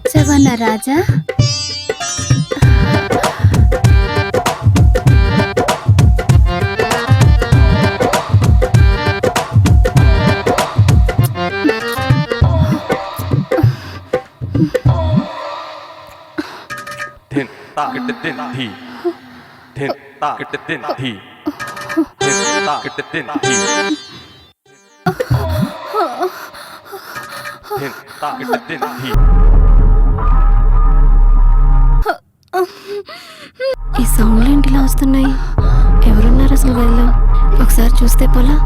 వచ్చావన్న రాజా. ఈ సౌండ్లు ఏంటిలా వస్తున్నాయి? ఎవరున్నారు అసలు గదిలో? ఒకసారి చూస్తే పోలా.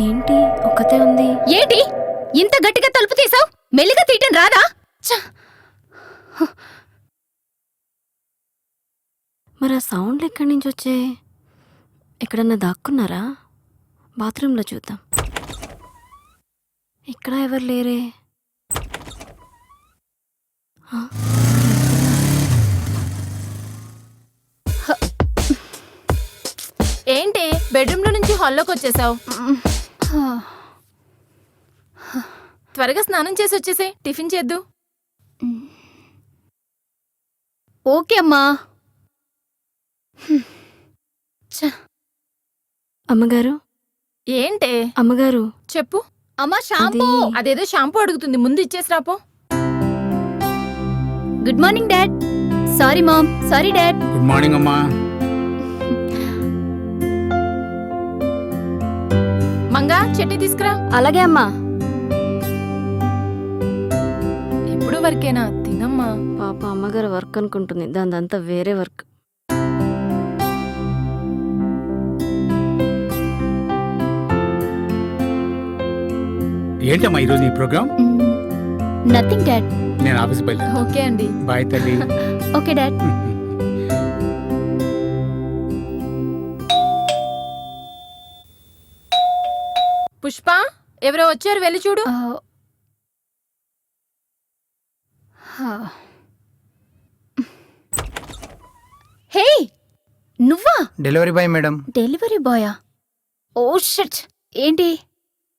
ఏంటి ఒక్కతే ఉంది? ఏంటి ఇంత గట్టిగా తలుపు తీసావు? మెల్లిగా తీయటం రాదా? మరి ఆ సౌండ్లు ఎక్కడి నుంచి వచ్చాయి? ఎక్కడన్నా దాక్కున్నారా? బాత్రూంలో చూద్దాం. ఇక్కడ ఎవరు లేరే. ఏంటి బెడ్రూమ్ లో నుంచి హాల్లోకి వచ్చేసావు? త్వరగా స్నానం చేసి వచ్చేసే, టిఫిన్ చేద్దు. ఓకే అమ్మా. అమ్మగారు. ఏంటే? అమ్మగారు చెప్పు. అమ్మా షాంపూ. అదేదో షాంపూ అడుగుతుంది, ముందు ఇచ్చేసి రాపో. Good morning dad. Sorry ma'am. Sorry dad. Good morning అమ్మా. మంగా చెట్టి తీసుకురా. అలాగే అమ్మా. ఎప్పుడు వరకేనా? తినమ్మా. పాప అమ్మగారు వర్క్ అనుకుంటుంది, దాందంతా వేరే వర్క్. ఏంటమ్మా ఈరోజు నీ ప్రోగ్రామ్? Nothing dad. నేను ఆఫీస్ బయలుదేరా. ఓకే అండి. బాయ్ తల్లి. Okay dad. పుష్ప, ఎవరో వచ్చారు, వెళ్ళి చూడు. హే, నువ్వా? Delivery boy madam. డెలివరీ బాయా? Oh shit. ఏంటి?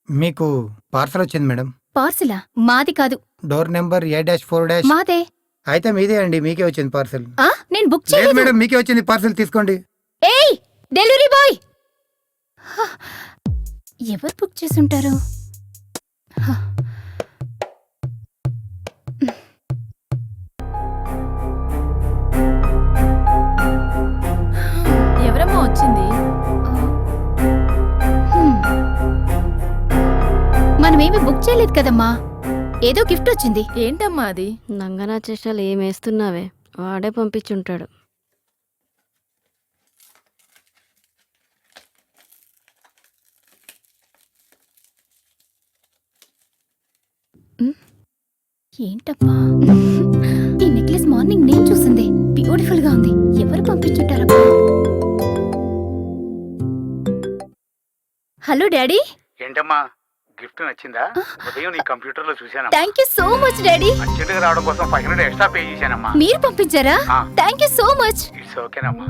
మీకు పార్సల్ వచ్చింది మేడం. పార్సిలా? మాది కాదు. Door number A-4-. మాదే. అయితే మీదే అండి, మీకే వచ్చింది పార్సల్. నేను బుక్ లేదు చేయలేదు మేడం, మీకే వచ్చింది పార్సల్, తీసుకోండి. ఏయ్ డెలివరీ బాయ్, ఎవరు బుక్ చేసుంటారు? ఎవరమ్మా వచ్చింది? మనమేమి బుక్ చేయలేదు కదమ్మా, ఏదో గిఫ్ట్ వచ్చింది. ఏంటమ్మా అది? నంగనా చేష్టాలు ఏమేస్తున్నావే, వాడే పంపించుంటాడు. ఏంటబ్బా, ఈ నెక్లెస్ మార్నింగ్ నేను చూసింది, బ్యూటిఫుల్ గా ఉంది. ఎవరు పంపించుంటారబ్బా? Hello daddy. ఏంటమ్మా గిఫ్ట్ నచ్చిందా? ఉదయం నీ కంప్యూటర్ లో చూశాను. Thank you so much daddy. Urgent గా రావడం కోసం 500 ఎక్స్ట్రా పే చేశానమ్మా. మీరు పంపించారా? Thank you so much. It's ఓకేనమ్మా.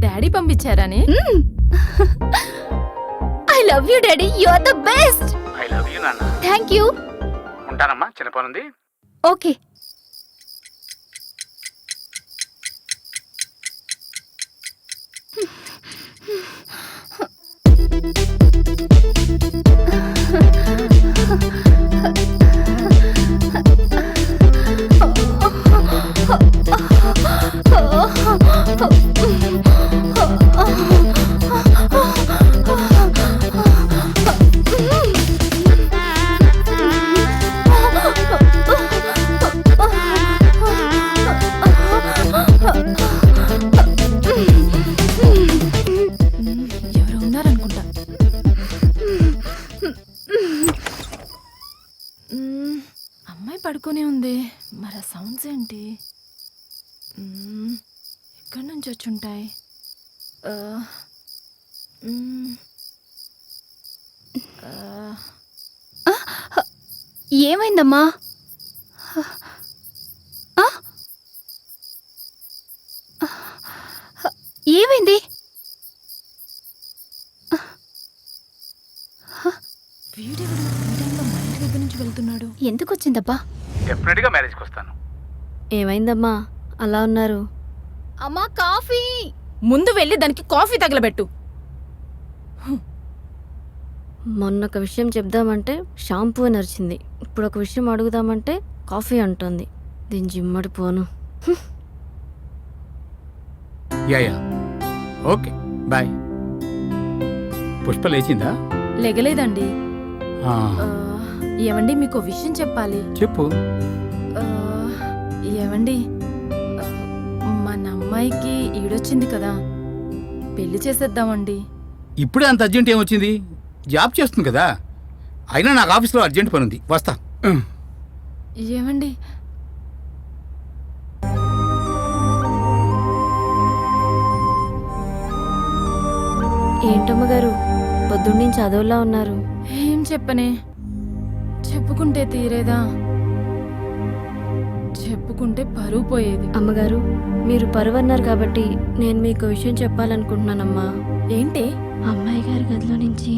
డాడీ పంపించారాని? I love you daddy, you are the best. I love you నాన్న. Thank you. ఉంటానమ్మా, చిన్న పని ఉంది. ఓకే. ఎవరు ఉన్నారనుకుంటా. అమ్మాయి పడుకునే ఉంది, మరి ఆ సౌండ్స్ ఏంటి? ఎక్కడి నుంచి వచ్చుంటాయి? ఏమైందమ్మా? ఏమైంది? వీడెవడు ఈ టైంలో మా ఇంటి దగ్గర నుంచి వెళ్తున్నాడు? ఎందుకు వచ్చిందబ్బా? డెఫినెట్గా మ్యారేజ్కి వస్తాను. ఏమైందమ్మా అలా ఉన్నారు? అమ్మా కాఫీ. ముందు వెళ్ళి దానికి కాఫీ తగలబెట్టు. మొన్న ఒక విషయం చెప్దామంటే షాంపూ అని అరిచింది, ఇప్పుడు ఒక విషయం అడుగుదామంటే కాఫీ అంటుంది. దీని జిమ్మడి పోను. Yeah okay bye. పుష్ప లేచిందా? లెగలేదండి. ఆ, ఏవండి మీకు విషయం చెప్పాలి. చెప్పు. ఏవండి మన అమ్మాయికి ఈడొచ్చింది కదా, పెళ్లి చేసేద్దామండి. ఇప్పుడే అంత అర్జెంట్ ఏమొచ్చింది? జాబ్ చేస్తుంది కదా. అయినా నాకు ఆఫీస్లో అర్జెంట్ పని ఉంది, వస్తా. ఏవండి ఏంటమ్మగారు పొద్దున్నుంచి అదోలా ఉన్నారు? ఏం చెప్పనే, చెప్పుకుంటే తీరేదా? చెప్పుకుంటే పరువు పోయేది. అమ్మగారు మీరు పరువన్నారు కాబట్టి నేను మీకు విషయం చెప్పాలనుకుంటున్నానమ్మా. ఏంటి? అమ్మాయి గారి గదిలో నుంచి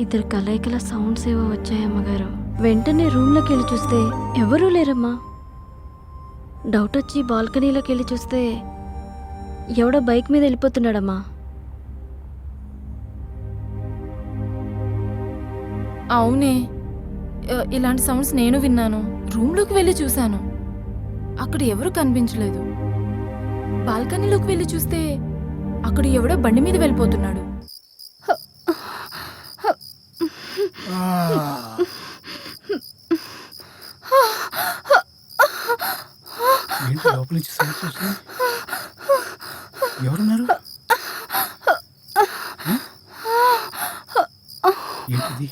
ఇద్దరు కలయికల సౌండ్స్ ఏవో వచ్చాయమ్మగారు. వెంటనే రూమ్లోకి వెళ్ళి చూస్తే ఎవరూ లేరమ్మా. డౌట్ వచ్చి బాల్కనీలోకి వెళ్ళి చూస్తే ఎవడో బైక్ మీద వెళ్ళిపోతున్నాడమ్మా. అవునే, ఇలాంటి సౌండ్స్ నేను విన్నాను. రూమ్లోకి వెళ్ళి చూశాను, అక్కడ ఎవరు కనిపించలేదు. బాల్కనీలోకి వెళ్ళి చూస్తే అక్కడ ఎవడో బండి మీద వెళ్ళిపోతున్నాడు. ఏంటి లోపల నుంచి సౌండ్స్ వస్తున్నాయి? ఎవరున్నారు? ఏంటిది?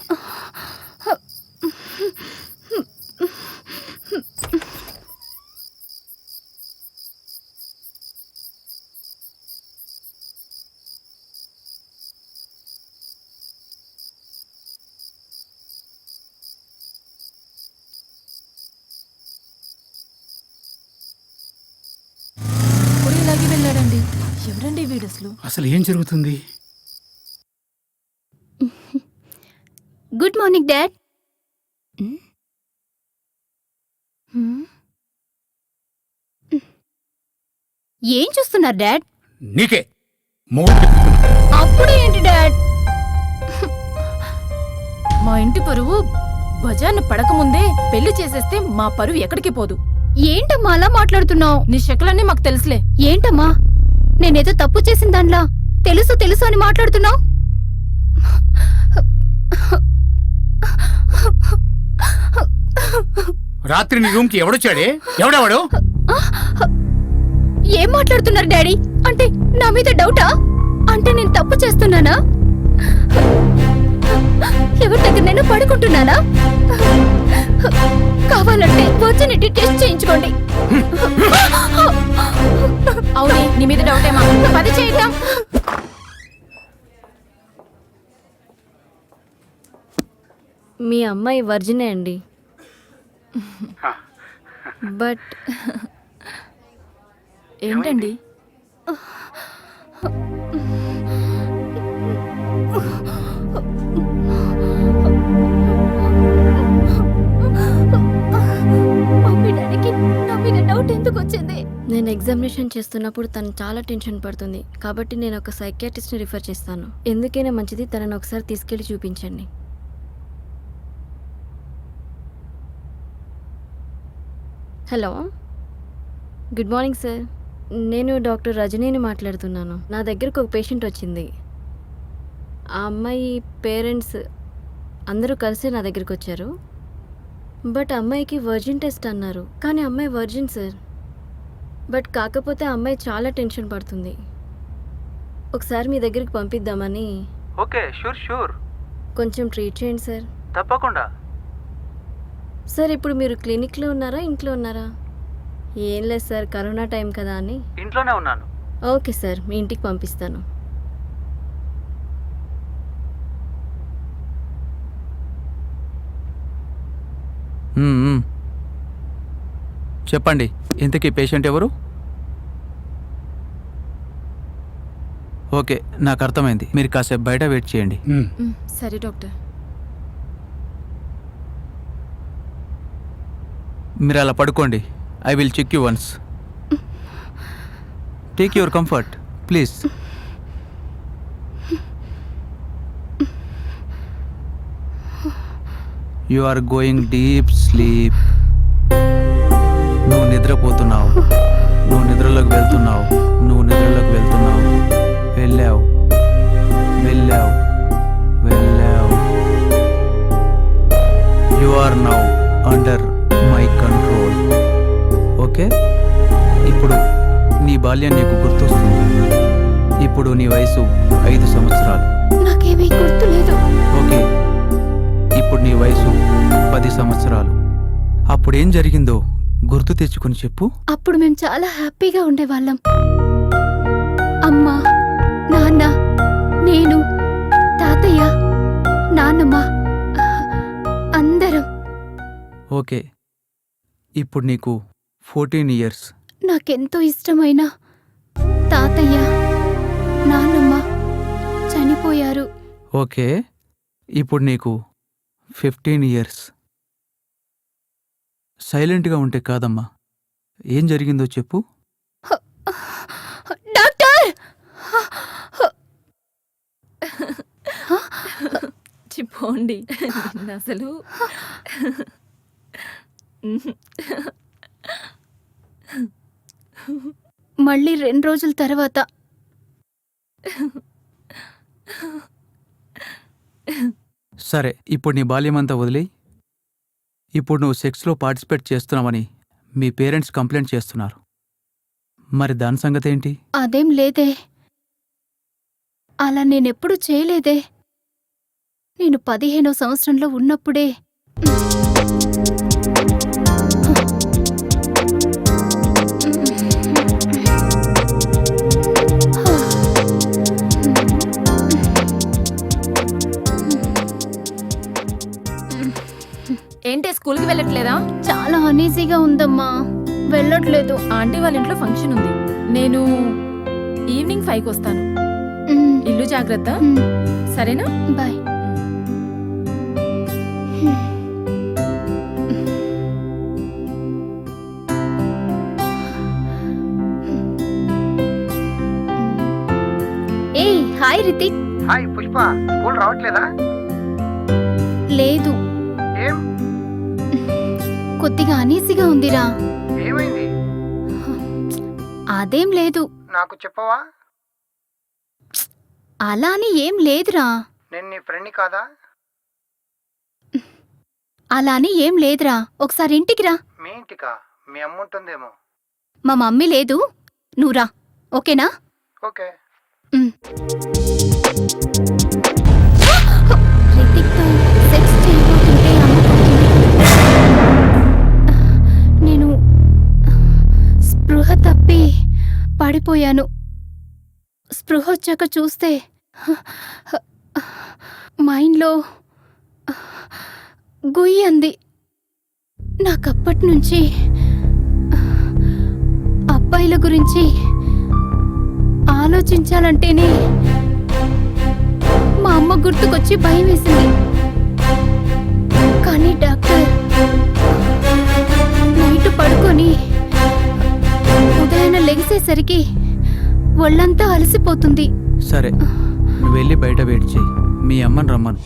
ఇప్పుడు ఇలాగే వెళ్ళాడండి. ఎవరండి వీడు అసలు? అసలు ఏం జరుగుతుంది? Good morning dad. ఏం చూస్తున్నారు డాడ్? నీకే మూడు. అప్పుడే ఏంటి డాడ్? మా ఇంటి పరువు బజార్ను పడకముందే పెళ్లి చేసేస్తే మా పరువు ఎక్కడికి పోదు. ఏంటమ్మా అలా మాట్లాడుతున్నావు? నీ శకులన్నీ మాకు తెలుసులే. ఏంటమ్మా నేనేదో తప్పు చేసిన దానిలా తెలుసు తెలుసు అని మాట్లాడుతున్నావు? రాత్రి నీ రూమ్కి ఎవడొచ్చాడే? ఎవడెవడు? ఏం మాట్లాడుతున్నారు డాడీ? అంటే నా మీద డౌటా? అంటే నేను తప్పు చేస్తున్నానా? ఎవరి దగ్గర నేను పడుకుంటున్నానా? కావాలంటే వర్జినిటీ టెస్ట్ చేయించుకోండి. అవునే, నీ మీద డౌటేమా? పది చేద్దాం. మీ అమ్మాయి వర్జినే అండి. బట్ ఏంటండి? మమ్మీ డాడీకి నా మీద డౌట్ ఎందుకు వచ్చింది? నేను ఎగ్జామినేషన్ చేస్తున్నప్పుడు తను చాలా టెన్షన్ పడుతుంది, కాబట్టి నేను ఒక సైకియాట్రిస్ట్ని రిఫర్ చేస్తాను. ఎందుకైనా మంచిది తనని ఒకసారి తీసుకెళ్ళి చూపించండి. Hello, good morning sir. నేను డాక్టర్ రజనీని మాట్లాడుతున్నాను. నా దగ్గరకు ఒక పేషెంట్ వచ్చింది. ఆ అమ్మాయి పేరెంట్స్ అందరూ కలిసి నా దగ్గరికి వచ్చారు. బట్ అమ్మాయికి వర్జిన్ టెస్ట్ అన్నారు, కానీ అమ్మాయి వర్జిన్ సార్. బట్ కాకపోతే అమ్మాయి చాలా టెన్షన్ పడుతుంది. ఒకసారి మీ దగ్గరికి పంపిద్దామని. ఓకే, షూర్ కొంచెం ట్రీట్ చేయండి సార్. తప్పకుండా. సార్ ఇప్పుడు మీరు క్లినిక్లో ఉన్నారా, ఇంట్లో ఉన్నారా? ఏం లేదు సార్, కరోనా టైం కదా అని. ఇంట్లోనే ఉన్నాను. ఓకే సార్, మీ ఇంటికి పంపిస్తాను. చెప్పండి, ఇంతకీ పేషెంట్ ఎవరు? ఓకే, నాకు అర్థమైంది. మీరు కాసేపు బయట వెయిట్ చేయండి. సరే డాక్టర్. మీరు అలా పడుకోండి. I will check you once. Take your comfort please. You are going deep sleep. నువ్వు నిద్రపోతున్నావు. నువ్వు నిద్రలోకి వెళ్తున్నావు. నువ్వు నిద్రలోకి వెళ్తున్నావు. వెళ్ళావు వెళ్ళావు వెళ్ళావు. You are now under my control. Okay, ఇప్పుడు నీ బాల్యం నీకు గుర్తొస్తుంది. ఇప్పుడు నీ వయసు 5 సంవత్సరాలు. నాకేమీ గుర్తులేదు. ఓకే, ఇప్పుడు నీ వయసు 10 సంవత్సరాలు. అప్పుడేం జరిగిందో గుర్తు తెచ్చుకుని చెప్పు. అప్పుడు మేము చాలా హ్యాపీగా ఉండేవాళ్ళం. అమ్మ, నాన్న, నేను, తాతయ్య, నాన్నమ్మ, అందరం. ఓకే, ఇప్పుడు నీకు 14 ఇయర్స్. నాకెంతో ఇష్టమైన తాతయ్య, నాన్నమ్మ చనిపోయారు. ఓకే, ఇప్పుడు నీకు 15 ఇయర్స్. సైలెంట్గా ఉంటే కాదమ్మా. ఏం జరిగిందో చెప్పు. డాక్టర్! చెప్పండి. అసలు మళ్ళీ 2 రోజుల తర్వాత సరే, ఇప్పుడు నీ బాల్యమంతా వదిలేయ్. ఇప్పుడు నువ్వు సెక్స్లో పార్టిసిపేట్ చేస్తున్నావని మీ పేరెంట్స్ కంప్లైంట్ చేస్తున్నారు. మరి దాని సంగతి ఏంటి? అదేం లేదే. అలా నేనెప్పుడు చేయలేదే. నేను 15వ సంవత్సరంలో ఉన్నప్పుడే ఏంటే స్కూల్కి వెళ్ళట్లేదా? చాలా అనీజీగా ఉందమ్మా. వెళ్ళట్లేదు. ఆంటీ వాళ్ళ ఇంట్లో ఫంక్షన్ ఉంది. నేను ఈవినింగ్ 5కి వస్తాను. ఇల్లు జాగ్రత్త, సరేనా? బాయ్. ఏయ్, hi Ritik. Hi Pushpa, school రావట్లేదా? లేదు, ఏం కొద్దిగా అనీజీగా ఉందిరా. ఏమైంది? అదేం లేదు. నాకు చెప్పవా? అలా అని ఏం లేదురా. నేను నీ ఫ్రెండ్ని కాదా? అలా అని ఏం లేదురా. ఒకసారి ఇంటికి రా. మీ ఇంటికా? మీ అమ్మ ఉంటుందేమో. మా మమ్మీ లేదు, నువ్వు రా. ఓకేనా? ఓకే. రితిక్తో సెక్స్ చేయబోతుంటే అమ్మ కొట్టింది. నేను స్పృహ తప్పి పడిపోయాను. స్పృహ వచ్చాక చూస్తే మైండ్లో గుయ్యి అంది. నాకప్పటి నుంచి అబ్బాయిల గురించి ఆలోచించాలంటేనే మా అమ్మ గుర్తుకొచ్చి భయం వేసింది. కానీ డాక్టర్ నైట్ పడుకొని ఉదయాన్నే లెగిసేసరికి ఒళ్ళంతా అలసిపోతుంది. సరే, నువ్వు వెళ్ళి బయట వెయిట్ చేయి. మీ అమ్మని రమ్మను.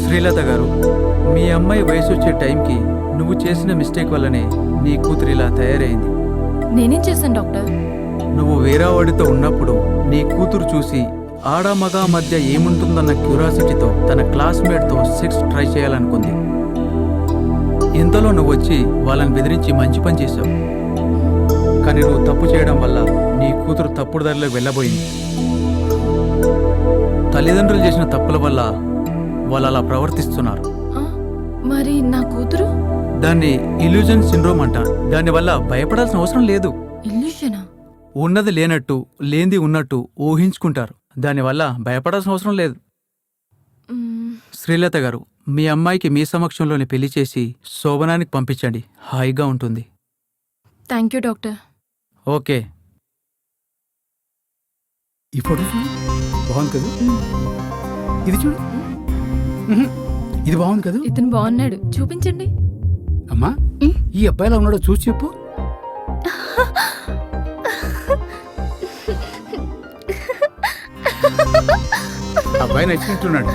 శ్రీలత గారు, మీ అమ్మాయి వయసు వచ్చే టైంకి నువ్వు చేసిన మిస్టేక్ వల్లనే నీ కూతురు ఇలా తయారైంది. నేనేం చేశాను డాక్టర్? నువ్వు వేరే వాడితో ఉన్నప్పుడు నీ కూతురు చూసి ఆడ మగ మధ్య ఏముంటుందన్న క్యూరియాసిటీతో తన క్లాస్మేట్తో సెక్స్ ట్రై చేయాలనుకుంది. ఇంతలో నువ్వు వచ్చి వాళ్ళని బెదిరించి మంచి పని చేశావు. కానీ నువ్వు తప్పు చేయడం వల్ల నీ కూతురు తప్పుడు దారిలోకి వెళ్ళబోయింది. తల్లిదండ్రులు చేసిన తప్పుల వల్ల వాళ్ళు అలా ప్రవర్తిస్తున్నారు. మరి నా కూతురు? దాన్ని ఇల్యూజన్ సిండ్రోమ్ అంటారు. దానివల్ల భయపడాల్సిన అవసరం లేదు. ఇల్యూషనా? ఉన్నది లేనట్టు, లేనిది ఉన్నట్టు ఊహించుకుంటారు. దానివల్ల భయపడాల్సిన అవసరం లేదు. శ్రీలత గారు, మీ అమ్మాయికి మీ సమక్షంలోనే పెళ్లి చేసి శోభనానికి పంపించండి. హాయిగా ఉంటుంది. Thank you doctor. ఓకే. ఈ ఫోటో చూడు, బాగుంది కదా? ఇది చూడు, ఇది బాగుంది కదా? ఇతను బాగున్నాడు, చూపించండి. అమ్మా ఈ అబ్బాయిలా ఉన్నాడో చూసి చెప్పు. అబ్బాయి నచ్చినట్టున్నాడు.